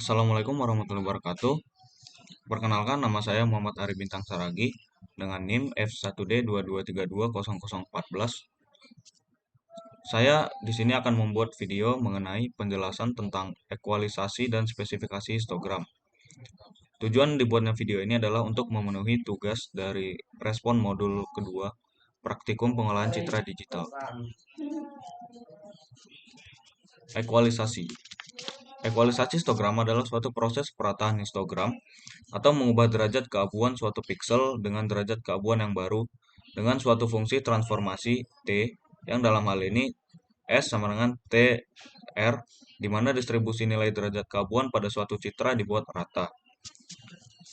Assalamualaikum warahmatullahi wabarakatuh. Perkenalkan, nama saya Muhammad Ari Bintang Saragi dengan NIM F1D22320014. Saya di sini akan membuat video mengenai penjelasan tentang ekualisasi dan spesifikasi histogram. Tujuan dibuatnya video ini adalah untuk memenuhi tugas dari respon modul kedua praktikum pengolahan citra digital. Ekualisasi. Ekualisasi histogram adalah suatu proses perataan histogram atau mengubah derajat keabuan suatu piksel dengan derajat keabuan yang baru dengan suatu fungsi transformasi T yang dalam hal ini S sama dengan TR, di mana distribusi nilai derajat keabuan pada suatu citra dibuat rata.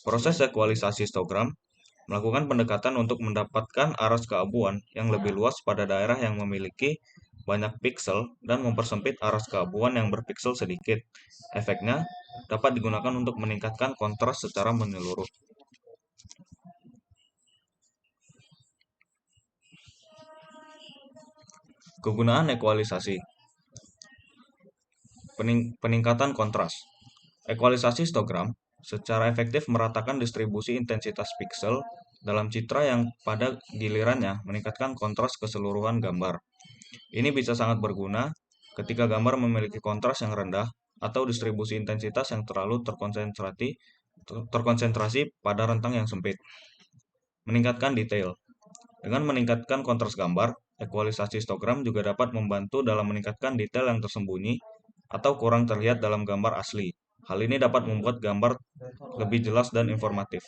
Proses ekualisasi histogram melakukan pendekatan untuk mendapatkan aras keabuan yang lebih luas pada daerah yang memiliki banyak piksel dan mempersempit aras keabuan yang berpiksel sedikit. Efeknya dapat digunakan untuk meningkatkan kontras secara menyeluruh. Kegunaan ekualisasi. Peningkatan kontras. Ekualisasi histogram secara efektif meratakan distribusi intensitas piksel dalam citra yang pada gilirannya meningkatkan kontras keseluruhan gambar. Ini bisa sangat berguna ketika gambar memiliki kontras yang rendah atau distribusi intensitas yang terlalu terkonsentrasi pada rentang yang sempit. Meningkatkan detail. Dengan meningkatkan kontras gambar, ekualisasi histogram juga dapat membantu dalam meningkatkan detail yang tersembunyi atau kurang terlihat dalam gambar asli. Hal ini dapat membuat gambar lebih jelas dan informatif.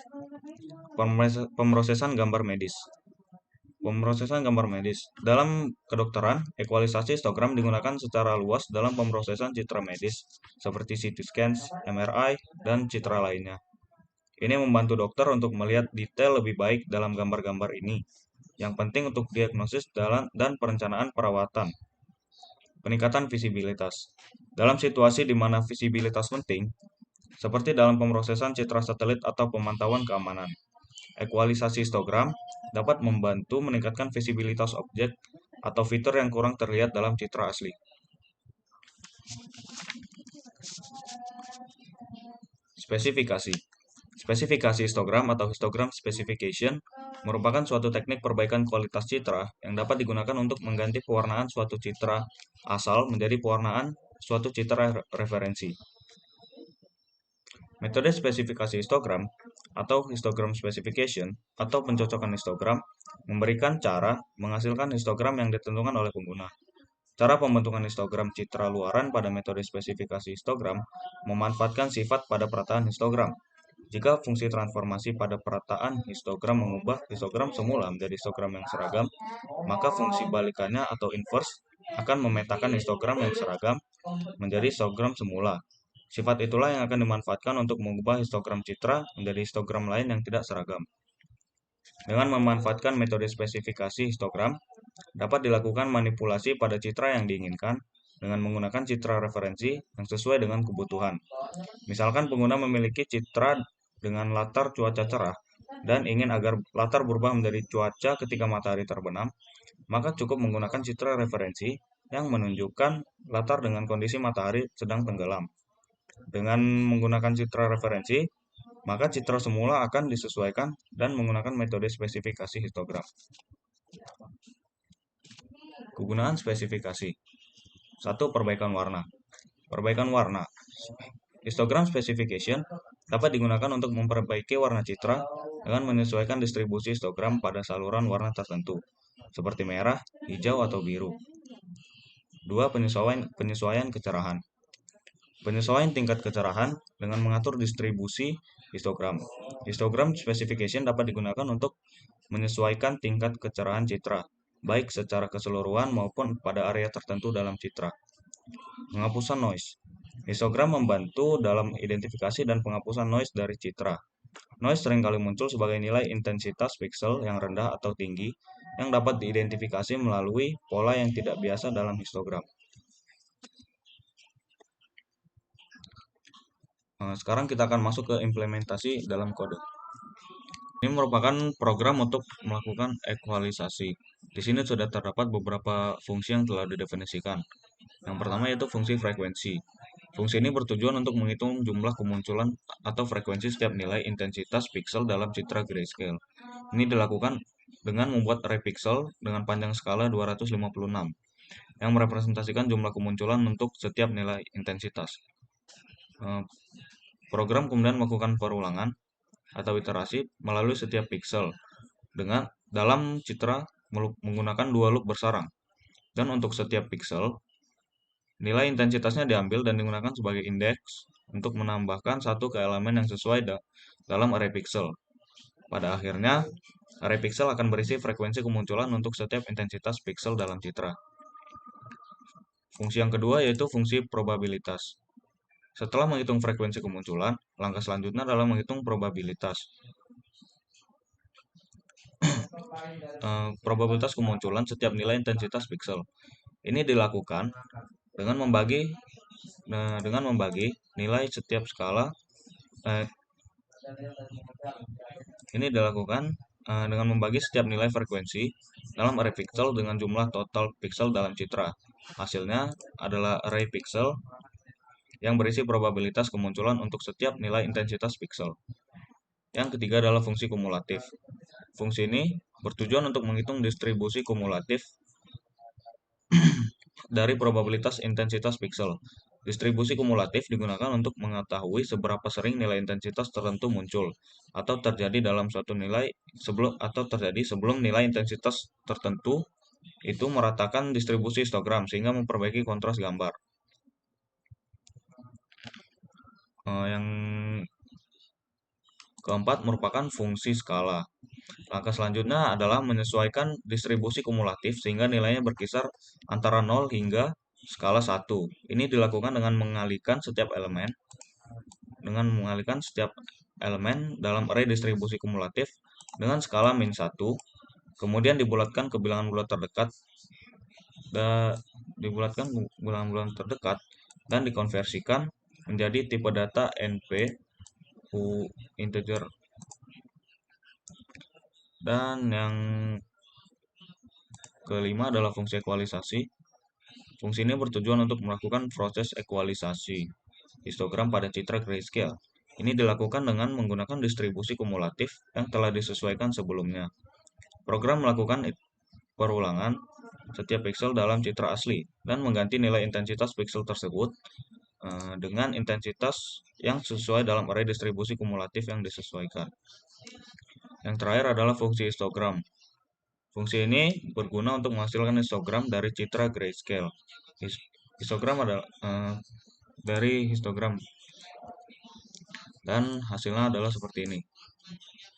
Pemrosesan gambar medis. Pemrosesan gambar medis. Dalam kedokteran, ekualisasi histogram digunakan secara luas dalam pemrosesan citra medis, seperti CT scan, MRI, dan citra lainnya. Ini membantu dokter untuk melihat detail lebih baik dalam gambar-gambar ini, yang penting untuk diagnosis dan perencanaan perawatan. Peningkatan visibilitas. Dalam situasi di mana visibilitas penting, seperti dalam pemrosesan citra satelit atau pemantauan keamanan, ekualisasi histogram dapat membantu meningkatkan visibilitas objek atau fitur yang kurang terlihat dalam citra asli. Spesifikasi. Spesifikasi histogram atau histogram specification merupakan suatu teknik perbaikan kualitas citra yang dapat digunakan untuk mengganti pewarnaan suatu citra asal menjadi pewarnaan suatu citra referensi. Metode spesifikasi histogram atau histogram specification atau pencocokan histogram memberikan cara menghasilkan histogram yang ditentukan oleh pengguna. Cara pembentukan histogram citra luaran pada metode spesifikasi histogram memanfaatkan sifat pada perataan histogram. Jika fungsi transformasi pada perataan histogram mengubah histogram semula menjadi histogram yang seragam, maka fungsi balikannya atau inverse akan memetakan histogram yang seragam menjadi histogram semula. Sifat itulah yang akan dimanfaatkan untuk mengubah histogram citra menjadi histogram lain yang tidak seragam. Dengan memanfaatkan metode spesifikasi histogram, dapat dilakukan manipulasi pada citra yang diinginkan dengan menggunakan citra referensi yang sesuai dengan kebutuhan. Misalkan pengguna memiliki citra dengan latar cuaca cerah dan ingin agar latar berubah menjadi cuaca ketika matahari terbenam, maka cukup menggunakan citra referensi yang menunjukkan latar dengan kondisi matahari sedang tenggelam. Dengan menggunakan citra referensi, maka citra semula akan disesuaikan dan menggunakan metode spesifikasi histogram. Kegunaan spesifikasi. 1. Perbaikan warna. Perbaikan warna. Histogram specification dapat digunakan untuk memperbaiki warna citra dengan menyesuaikan distribusi histogram pada saluran warna tertentu, seperti merah, hijau, atau biru. 2. Penyesuaian kecerahan. Penyesuaian tingkat kecerahan dengan mengatur distribusi histogram. Histogram specification dapat digunakan untuk menyesuaikan tingkat kecerahan citra, baik secara keseluruhan maupun pada area tertentu dalam citra. Penghapusan noise. Histogram membantu dalam identifikasi dan penghapusan noise dari citra. Noise seringkali muncul sebagai nilai intensitas piksel yang rendah atau tinggi yang dapat diidentifikasi melalui pola yang tidak biasa dalam histogram. Sekarang kita akan masuk ke implementasi dalam kode. Ini merupakan program untuk melakukan ekualisasi. Di sini sudah terdapat beberapa fungsi yang telah didefinisikan. Yang pertama yaitu fungsi frekuensi. Fungsi ini bertujuan untuk menghitung jumlah kemunculan atau frekuensi setiap nilai intensitas piksel dalam citra grayscale. Ini dilakukan dengan membuat array piksel dengan panjang skala 256 yang merepresentasikan jumlah kemunculan untuk setiap nilai intensitas. Eh, Program kemudian melakukan perulangan atau iterasi melalui setiap piksel dengan dalam citra menggunakan dua loop bersarang. Dan untuk setiap piksel, nilai intensitasnya diambil dan digunakan sebagai indeks untuk menambahkan satu ke elemen yang sesuai dalam array piksel. Pada akhirnya, array piksel akan berisi frekuensi kemunculan untuk setiap intensitas piksel dalam citra. Fungsi yang kedua yaitu fungsi probabilitas. Setelah menghitung frekuensi kemunculan, langkah selanjutnya adalah menghitung probabilitas. Probabilitas kemunculan setiap nilai intensitas piksel. Ini dilakukan dengan membagi nilai setiap skala. Ini dilakukan dengan membagi setiap nilai frekuensi dalam array piksel dengan jumlah total piksel dalam citra. Hasilnya adalah array piksel yang berisi probabilitas kemunculan untuk setiap nilai intensitas piksel. Yang ketiga adalah fungsi kumulatif. Fungsi ini bertujuan untuk menghitung distribusi kumulatif dari probabilitas intensitas piksel. Distribusi kumulatif digunakan untuk mengetahui seberapa sering nilai intensitas tertentu muncul atau terjadi dalam suatu nilai sebelum nilai intensitas tertentu itu meratakan distribusi histogram sehingga memperbaiki kontras gambar. Yang keempat merupakan fungsi skala. Langkah selanjutnya adalah menyesuaikan distribusi kumulatif sehingga nilainya berkisar antara 0 hingga skala 1. Ini dilakukan dengan mengalihkan setiap elemen dalam array distribusi kumulatif dengan skala min 1, kemudian dibulatkan ke bilangan bulat terdekat dan dikonversikan menjadi tipe data NP integer. Dan yang kelima adalah fungsi ekualisasi. Fungsi ini bertujuan untuk melakukan proses ekualisasi histogram pada citra grayscale. Ini dilakukan dengan menggunakan distribusi kumulatif yang telah disesuaikan sebelumnya. Program melakukan perulangan setiap piksel dalam citra asli dan mengganti nilai intensitas piksel tersebut dengan intensitas yang sesuai dalam array distribusi kumulatif yang disesuaikan. Yang terakhir adalah fungsi histogram. Fungsi ini berguna untuk menghasilkan histogram dari citra grayscale. Histogram adalah dari histogram dan hasilnya adalah seperti ini.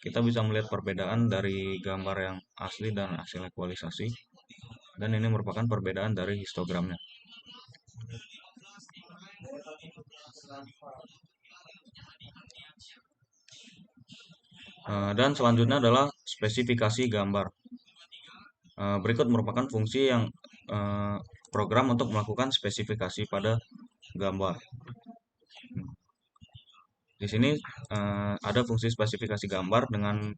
Kita bisa melihat perbedaan dari gambar yang asli dan hasil ekualisasi, dan ini merupakan perbedaan dari histogramnya. Dan selanjutnya adalah spesifikasi gambar. Berikut merupakan fungsi yang program untuk melakukan spesifikasi pada gambar. Di sini ada fungsi spesifikasi gambar dengan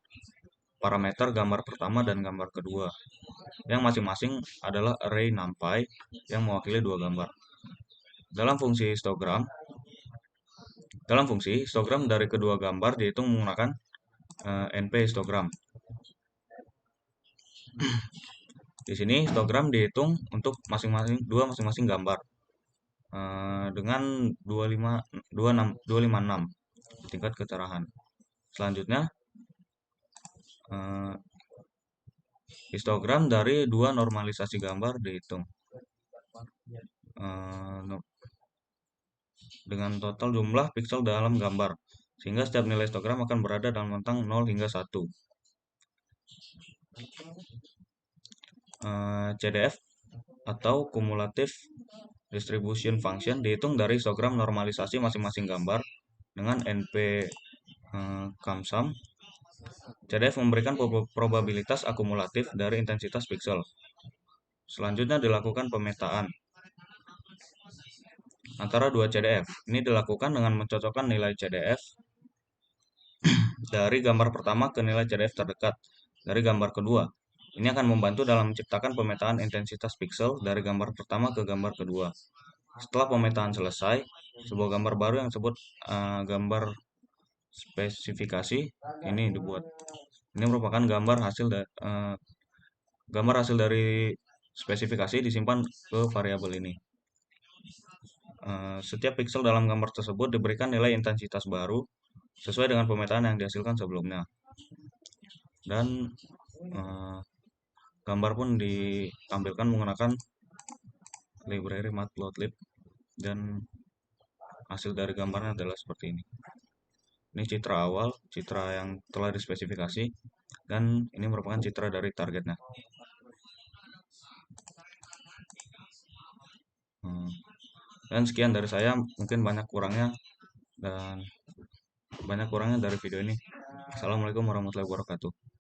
parameter gambar pertama dan gambar kedua, yang masing-masing adalah array numpy yang mewakili dua gambar. Dalam fungsi histogram dari kedua gambar dihitung menggunakan NP histogram. Di sini histogram dihitung untuk masing-masing gambar dengan 256 tingkat kecerahan. Selanjutnya histogram dari dua normalisasi gambar dihitung dengan total jumlah piksel dalam gambar, sehingga setiap nilai histogram akan berada dalam rentang 0 hingga 1. CDF atau Cumulative Distribution Function dihitung dari histogram normalisasi masing-masing gambar dengan NP CumSum. CDF memberikan probabilitas akumulatif dari intensitas piksel. Selanjutnya dilakukan pemetaan antara dua CDF. Ini dilakukan dengan mencocokkan nilai CDF dari gambar pertama ke nilai CDF terdekat dari gambar kedua. Ini akan membantu dalam menciptakan pemetaan intensitas piksel dari gambar pertama ke gambar kedua. Setelah pemetaan selesai, Sebuah gambar baru yang disebut gambar spesifikasi ini dibuat. Ini merupakan gambar hasil dari spesifikasi disimpan ke variabel ini. Setiap pixel dalam gambar tersebut diberikan nilai intensitas baru sesuai dengan pemetaan yang dihasilkan sebelumnya. Dan eh, gambar pun ditampilkan menggunakan library matplotlib, dan hasil dari gambarnya adalah seperti ini. Ini citra awal, citra yang telah dispesifikasi, dan ini merupakan citra dari targetnya. Hmm, Dan sekian dari saya, mungkin banyak kurangnya dari video ini. Assalamualaikum warahmatullahi wabarakatuh.